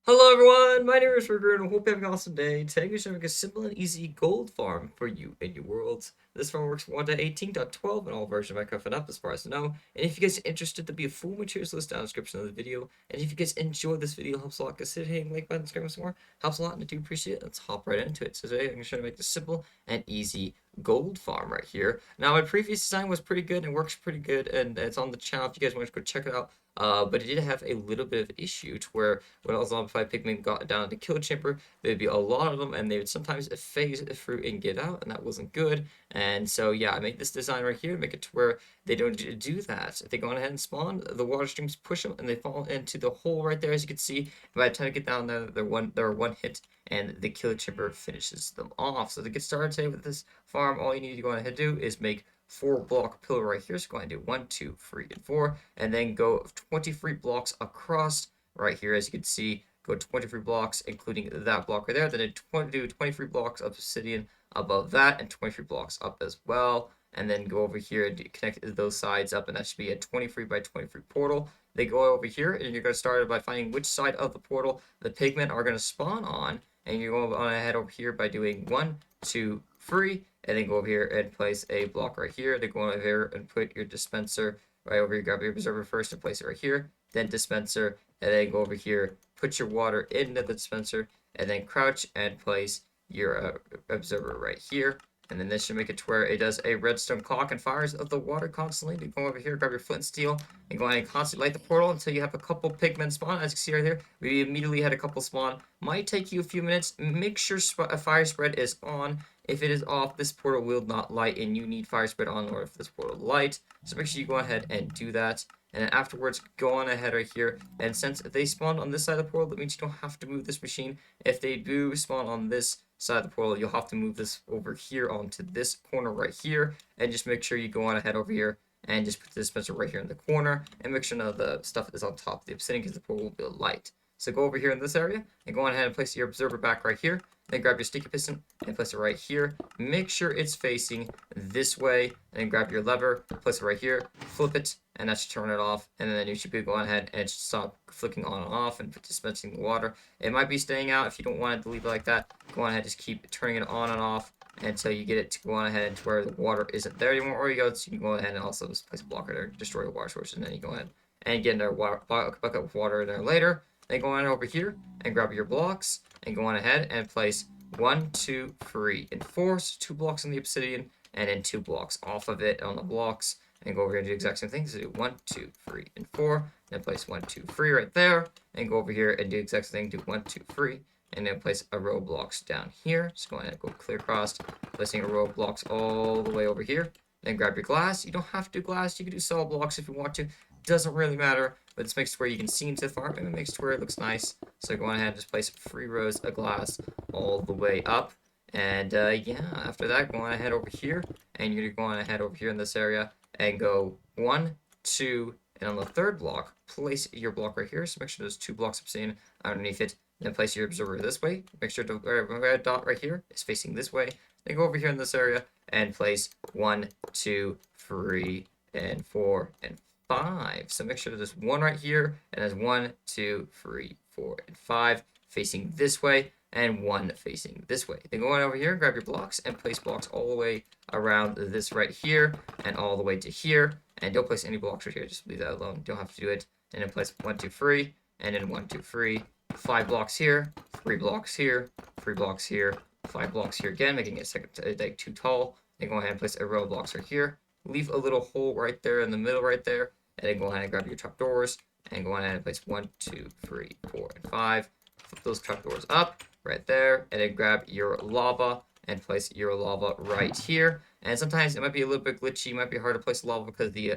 Hello everyone, my name is Ruger and I hope you have an awesome day. Today we're showing a simple and easy gold farm for you and your worlds. This farm works 1.18.12 in all versions of Minecraft and up as far as I know. And if you guys are interested, there'll be a full materials list down in the description of the video. And if you guys enjoyed this video, helps a lot, consider hitting the like button, subscribing some more. Helps a lot and I do appreciate it. Let's hop right into it. So today I'm going to show you how to make this simple and easy gold farm right here. Now my previous design was pretty good and works pretty good and it's on the channel if you guys want to go check it out. But it did have a little bit of issue to where when all zombified pigmen got down to kill chamber, there'd be a lot of them and they would sometimes phase through and get out, and that wasn't good. And so yeah, I made this design right here to make it to where they don't do that. If they go on ahead and spawn, the water streams push them and they fall into the hole right there, as you can see. By the time they get down there, they're one hit and the kill chamber finishes them off. So to get started today with this farm, all you need to go ahead and do is make 4-block pillar right here. So go ahead and do 1, 2, 3, and 4, and then go 23 blocks across right here. As you can see, go 23 blocks, including that block right there. Then do 23 blocks of obsidian above that, and 23 blocks up as well. And then go over here and connect those sides up, and that should be a 23 by 23 portal. They go over here, and you're going to start by finding which side of the portal the pigmen are going to spawn on. And you're going to head over here by doing 1, 2, 3, and then go over here and place a block right here. Then go over here and put your dispenser right over here. Grab your observer first and place it right here. Then dispenser, and then go over here, put your water into the dispenser, and then crouch and place your observer right here. And then this should make it to where it does a redstone clock and fires the water constantly. You go over here, grab your flint and steel, and go ahead and constantly light the portal until you have a couple pigmen spawn. As you can see right here, we immediately had a couple spawn. Might take you a few minutes. Make sure a fire spread is on. If it is off, this portal will not light, and you need fire spread on in order for this portal to light. So make sure you go ahead and do that. And then afterwards, go on ahead right here. And since they spawn on this side of the portal, that means you don't have to move this machine. If they do spawn on this side of the portal, you'll have to move this over here onto this corner right here. And just make sure you go on ahead over here and just put the dispenser right here in the corner. And make sure none of the stuff is on top of the obsidian because the portal will be light. So go over here in this area and go on ahead and place your observer back right here. Then grab your sticky piston and place it right here. Make sure it's facing this way. And then grab your lever, place it right here, flip it, and that should turn it off. And then you should be going ahead and stop flicking on and off and dispensing the water. It might be staying out. If you don't want it to leave it like that, go on ahead, just keep turning it on and off until you get it to go on ahead to where the water isn't there anymore. Or you go, so you can go ahead and also just place a blocker there, destroy the water source, and then you go ahead and get in there bucket of water in there later. Then go on over here and grab your blocks and go on ahead and place 1, 2, 3, and 4. So 2 blocks on the obsidian and then 2 blocks off of it on the blocks. And go over here and do the exact same thing. So do 1, 2, 3, and 4. Then place 1, 2, 3 right there. And go over here and do the exact same thing. Do 1, 2, 3. And then place a row of blocks down here. Just go ahead and go clear across, placing a row of blocks all the way over here. Then grab your glass. You don't have to do glass. You can do solid blocks if you want to. Doesn't really matter, but this makes it where you can see into the farm, and it makes it where it looks nice. So go on ahead and just place 3 rows of glass all the way up. And yeah, after that, go on ahead over here, and you're going to go on ahead over here in this area and go 1, 2, and on the 3rd block, place your block right here. So make sure there's 2 blocks of obsidian underneath it. Then place your observer this way. Make sure the red dot right here is facing this way. Then go over here in this area and place 1, 2, 3, and 4, and 5. So make sure there's 1 right here, and there's 1, 2, 3, 4, and 5 facing this way, and 1 facing this way. Then go on over here, grab your blocks, and place blocks all the way around this right here, and all the way to here. And don't place any blocks right here, just leave that alone. Don't have to do it. And then place 1, 2, 3, and then 1, 2, 3. 5 blocks here, 3 blocks here, 3 blocks here, 5 blocks here again, making it like too tall. Then go ahead and place a row of blocks right here. Leave a little hole right there in the middle right there. And then go ahead and grab your trapdoors and go ahead and place 1, 2, 3, 4, and 5. Flip those trapdoors up right there, and then grab your lava and place your lava right here. And sometimes it might be a little bit glitchy, it might be hard to place lava because the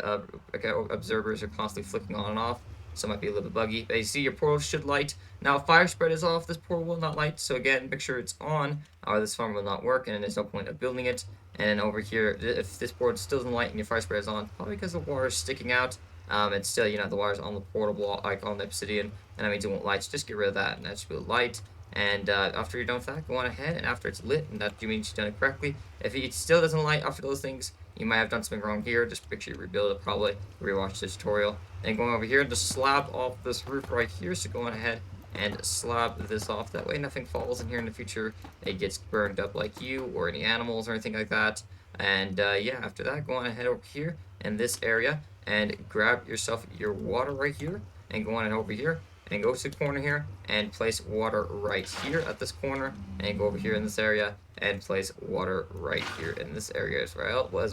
observers are constantly flicking on and off. So it might be a little bit buggy. But you see your portal should light. Now if fire spread is off, this portal will not light. So again, make sure it's on, or this farm will not work, and there's no point of building it. And then over here, if this portal still doesn't light and your fire spread is on, probably because the water is sticking out. And still, the water's on the portal block, like on the obsidian, and that means it won't light. So just get rid of that, and that should be light. And after you're done with that, go on ahead, and after it's lit, and that means you've done it correctly. If it still doesn't light after those things, you might have done something wrong here. Just make sure you rebuild it, probably rewatch the tutorial. And going over here, just slab off this roof right here. So go on ahead and slab this off. That way nothing falls in here in the future. It gets burned up like you or any animals or anything like that. And yeah, after that, go on ahead over here in this area and grab yourself your water right here and go on over here and go to the corner here and place water right here at this corner and go over here in this area and place water right here in this area as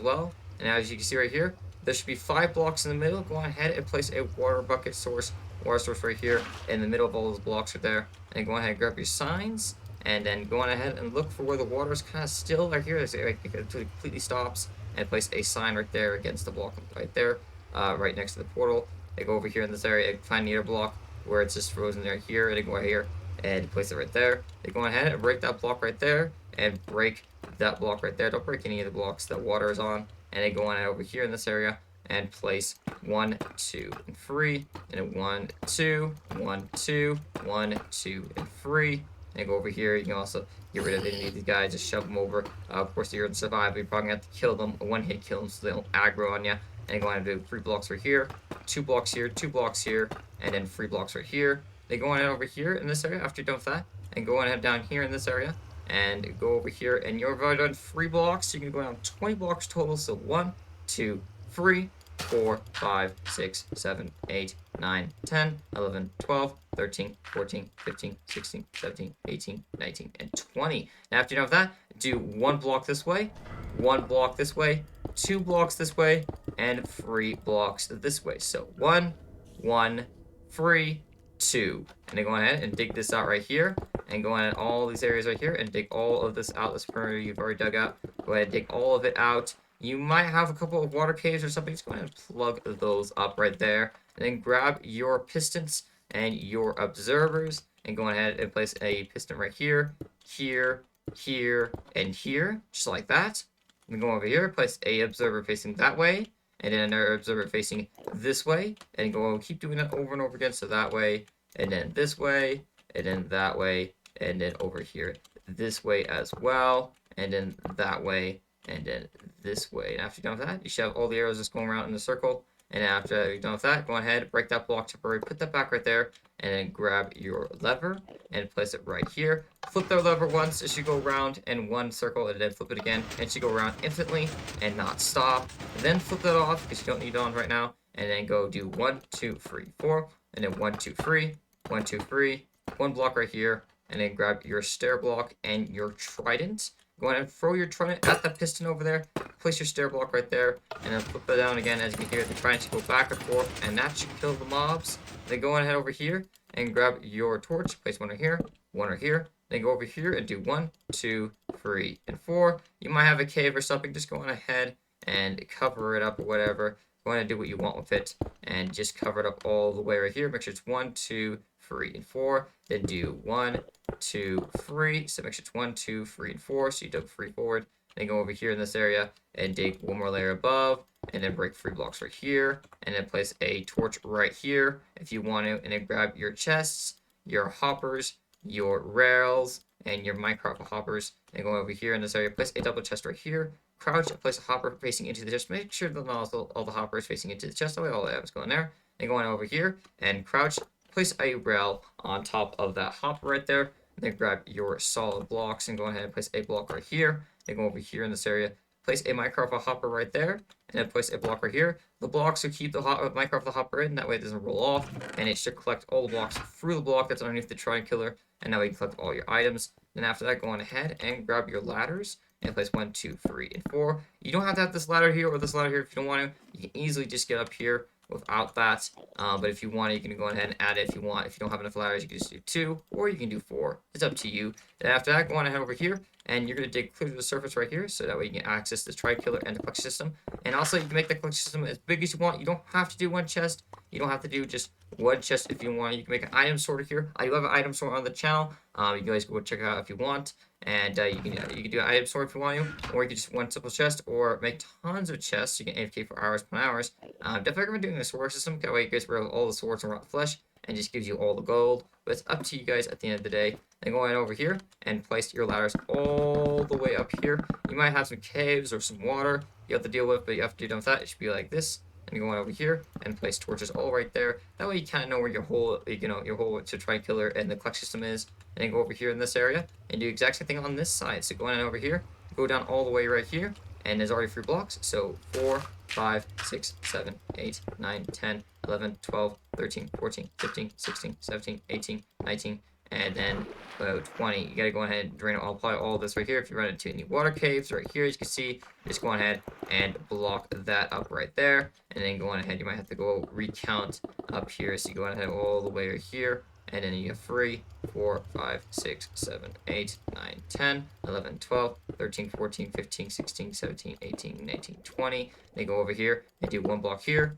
well. And as you can see right here, there should be 5 blocks in the middle. Go on ahead and place a water source right here in the middle of all those blocks right there. And go ahead and grab your signs and then go on ahead and look for where the water is kind of still right here. Until it completely stops, and place a sign right there against the block right there, right next to the portal. They go over here in this area and find the other block where it's just frozen right here, and they go right here and place it right there. They go ahead and break that block right there and break that block right there. Don't break any of the blocks that water is on. And they go on over here in this area and place 1, 2, and 3, and 1, 2, 1, 2, 1, 2, and 3. And go over here. You can also get rid of any of these guys. Just shove them over. Of course, you're going to survive. You're probably going to have to kill them. A one-hit kill them so they don't aggro on you. And go on and do 3 blocks right here, 2 blocks here, 2 blocks here, and then 3 blocks right here. They go on over here in this area after you're done with that. And go on ahead down here in this area. And go over here. And you're already done 3 blocks. So you can go down 20 blocks total. So 1, 2, 3, 4, 5, 6, 7, 8, 9, 10, 11, 12, 13, 14, 15, 16, 17, 18, 19, and 20. Now after you're done with that, do 1 block this way, 1 block this way, 2 blocks this way, and 3 blocks this way. So 1, 1, 3, 2. And then go ahead and dig this out right here. And go on in all these areas right here and dig all of this out. This perimeter you've already dug out. Go ahead and dig all of it out. You might have a couple of water caves or something. Just go ahead and plug those up right there. And then grab your pistons and your observers. And go ahead and place a piston right here, here, here, and here. Just like that. And go over here, place a observer facing that way. And then another observer facing this way. And go keep doing that over and over again. So that way, and then this way, and then that way, and then over here this way as well, and then that way, and then this way. And after you're done with that, you should have all the arrows just going around in a circle. And after you're done with that, go ahead, break that block temporarily, put that back right there, and then grab your lever and place it right here. Flip the lever once, it should go around in one circle, and then flip it again. And it should go around infinitely and not stop. And then flip that off because you don't need it on right now. And then go do 1, 2, 3, 4, and then 1, 2, 3, 1, 2, 3, 1 block right here, and then grab your stair block and your trident. Go ahead and throw your trident at the piston over there. Place your stair block right there, and then flip it down again. As you can hear, the trident go back and forth, and that should kill the mobs. Then go ahead over here and grab your torch. Place 1 right here, 1 right here. Then go over here and do 1, 2, 3, and 4. You might have a cave or something. Just go on ahead and cover it up or whatever. Go ahead and do what you want with it, and just cover it up all the way right here. Make sure it's 1, 2, 3, and 4. Then do 1, 2, 3. So make sure it's 1, 2, 3, and 4. So you dug 3 forward. Then go over here in this area and dig 1 more layer above, and then break 3 blocks right here, and then place a torch right here if you want to, and then grab your chests, your hoppers, your rails, and your Minecart hoppers. And go over here in this area, place a double chest right here. Crouch and place a hopper facing into the chest. Make sure that all the hoppers facing into the chest. That way all the items go in there. Then go on over here and crouch. Place a rail on top of that hopper right there. Then grab your solid blocks and go ahead and place a block right here. Then go over here in this area. Place a Minecart hopper right there. And then place a block right here. The blocks will keep the Minecart hopper in. That way it doesn't roll off. And it should collect all the blocks through the block that's underneath the Trident Killer. And now you can collect all your items. Then after that, go on ahead and grab your ladders. And place 1, 2, 3, and 4. You don't have to have this ladder here or this ladder here if you don't want to. You can easily just get up here without that. But if you want it, you can go ahead and add it if you want. If you don't have enough ladders, you can just do 2, or you can do 4. It's up to you. Then after that, go on ahead over here, and you're going to dig clear to the surface right here, so that way you can access the Trident Killer and the collection system. And also, you can make the collection system as big as you want. You don't have to do 1 chest. You don't have to do just 1 chest if you want. You can make an item sorter here. I do have an item sorter on the channel. You guys go check it out if you want. And you can do an item sort if you want to, or you can just 1 simple chest, or make tons of chests. You can AFK for hours upon hours. Definitely recommend doing a sword system. That way you guys have all the swords and rotten flesh, and just gives you all the gold. But it's up to you guys at the end of the day. Then go on over here and place your ladders all the way up here. You might have some caves or some water you have to deal with, but you have to do done with that. It should be like this. and go on over here and place torches all right there. That way you kind of know where your whole, your whole to try killer and the clutch system is. And then go over here in this area and do the exact same thing on this side. So go on over here, go down all the way right here, and there's already 3 blocks. So 4, 5, 6, 7, 8, 9, 10, 11, 12, 13, 14, 15, 16, 17, 18, 19, and then 20. You gotta go ahead and drain, apply all this right here. If you run into any water caves right here, as you can see, just go ahead and block that up right there. And then go on ahead, you might have to go recount up here. So you go ahead all the way right here. And then you have 3, 4, 5, 6, 7, 8, 9, 10, 11, 12, 13, 14, 15, 16, 17, 18, 19, 20. Then go over here and do 1 block here,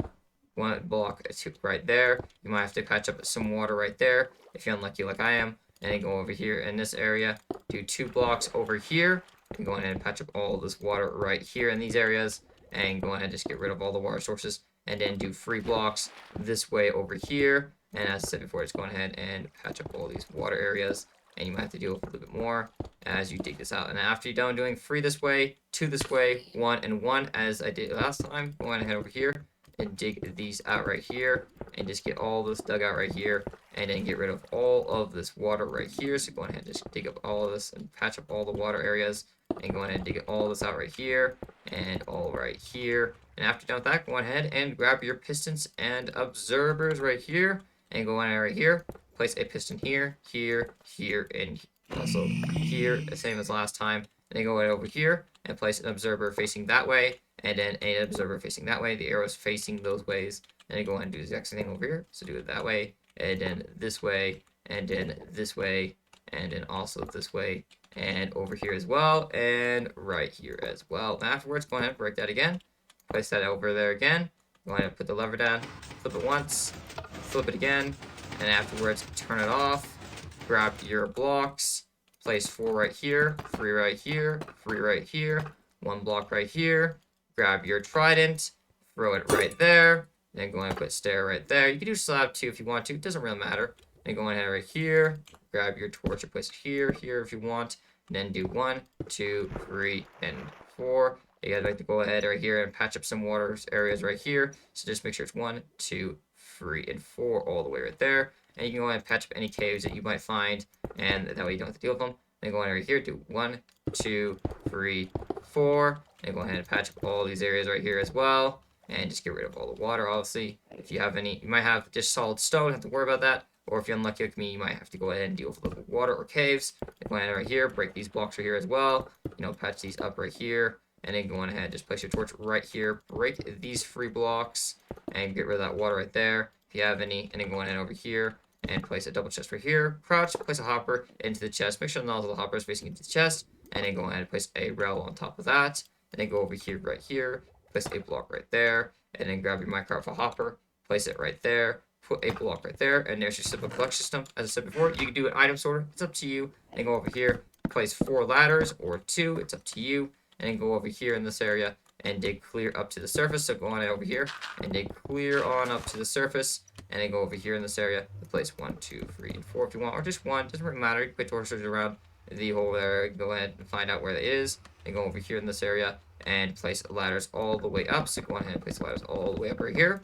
1 block right there. You might have to patch up some water right there if you're unlucky like I am. And then go over here in this area, do 2 blocks over here, and go ahead and patch up all this water right here in these areas. And go ahead and just get rid of all the water sources. And then do 3 blocks this way over here. And as I said before, just go ahead and patch up all these water areas. And you might have to deal with a little bit more as you dig this out. And after you're done doing 3 this way, 2 this way, 1 and 1, as I did last time, go ahead and head over here and dig these out right here. And just get all this dug out right here. And then get rid of all of this water right here. So go ahead and just dig up all of this and patch up all the water areas. And go ahead and dig all this out right here. And all right here. And after you're done with that, go ahead and grab your pistons and observers right here. And go on right here, place a piston here, here, here, and also here, the same as last time. And then go right over here and place an observer facing that way, and then an observer facing that way. The arrows facing those ways. And then go ahead and do the exact same thing over here. So do it that way, and then this way, and then this way, and then also this way, and over here as well, and right here as well. And afterwards, go ahead and break that again. Place that over there again. Go ahead and put the lever down, flip it once, flip it again, and afterwards turn it off. Grab your blocks, place 4 right here, 3 right here, 3 right here, 1 block right here. Grab your trident, throw it right there, then go ahead and put stair right there. You can do slab too if you want to, it doesn't really matter. Then go ahead right here, grab your torch and place it here, here if you want, and then do 1, 2, 3, and 4. You guys like to go ahead right here and patch up some water areas right here. So just make sure it's 1, 2, 3, and 4 all the way right there. And you can go ahead and patch up any caves that you might find, and that way you don't have to deal with them. Then go ahead right here, do 1, 2, 3, 4, and go ahead and patch up all these areas right here as well. And just get rid of all the water, obviously. If you have any, you might have just solid stone, have to worry about that. Or if you're unlucky like me, you might have to go ahead and deal with a little water or caves. Then go ahead right here, break these blocks right here as well. Patch these up right here. And then go on ahead, just place your torch right here, break these 3 blocks, and get rid of that water right there, if you have any. And then go on ahead over here, and place a double chest right here, crouch, place a hopper into the chest, make sure none of the hopper is facing into the chest, and then go ahead and place a rail on top of that, and then go over here, right here, place a block right there, and then grab your Minecart for hopper, place it right there, put a block right there, and there's your simple collection system. As I said before, you can do an item sorter, it's up to you. Then go over here, place 4 ladders, or 2, it's up to you. And then go over here in this area and dig clear up to the surface. So go on over here and dig clear on up to the surface. And then go over here in this area and place 1, 2, 3, and 4 if you want, or just 1. Doesn't really matter. You can put torches around the whole area. Go ahead and find out where that is. And go over here in this area and place ladders all the way up. So go ahead and place ladders all the way up right here.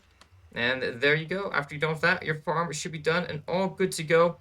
And there you go. After you're done with that, your farm should be done and all good to go.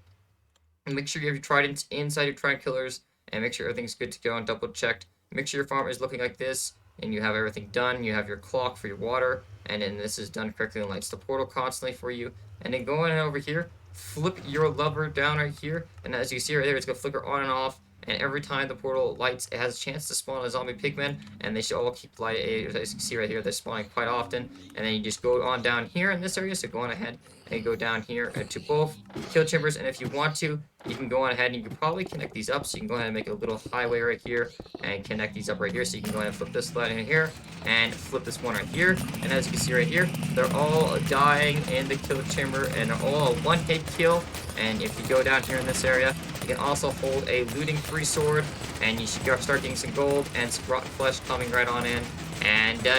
And make sure you have your tridents inside your trident killers. And make sure everything's good to go and double checked. Make sure your farm is looking like this, and you have everything done. You have your clock for your water, and then this is done correctly and lights the portal constantly for you. And then go on over here, flip your lever down right here, and as you see right there, it's going to flicker on and off. And every time the portal lights, it has a chance to spawn a zombie pigman, and they should all keep lighting. As you can see right here, they're spawning quite often. And then you just go on down here in this area, so go on ahead and go down here to both kill chambers. And if you want to, you can go on ahead and you can probably connect these up. So you can go ahead and make a little highway right here and connect these up right here. So you can go ahead and flip this line in here and flip this one right here. And as you can see right here, they're all dying in the kill chamber, and they're all a 1-hit kill. And if you go down here in this area, you can also hold a looting free sword, and you should start getting some gold and some rotten flesh coming right on in. And yeah,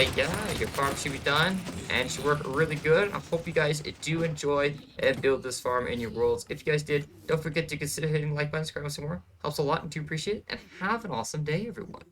your farm should be done and should work really good. I hope you guys do enjoy and build this farm in your worlds. If you guys did, don't forget to consider hitting the like button, subscribe, some more. Helps a lot and do appreciate it. And have an awesome day, everyone.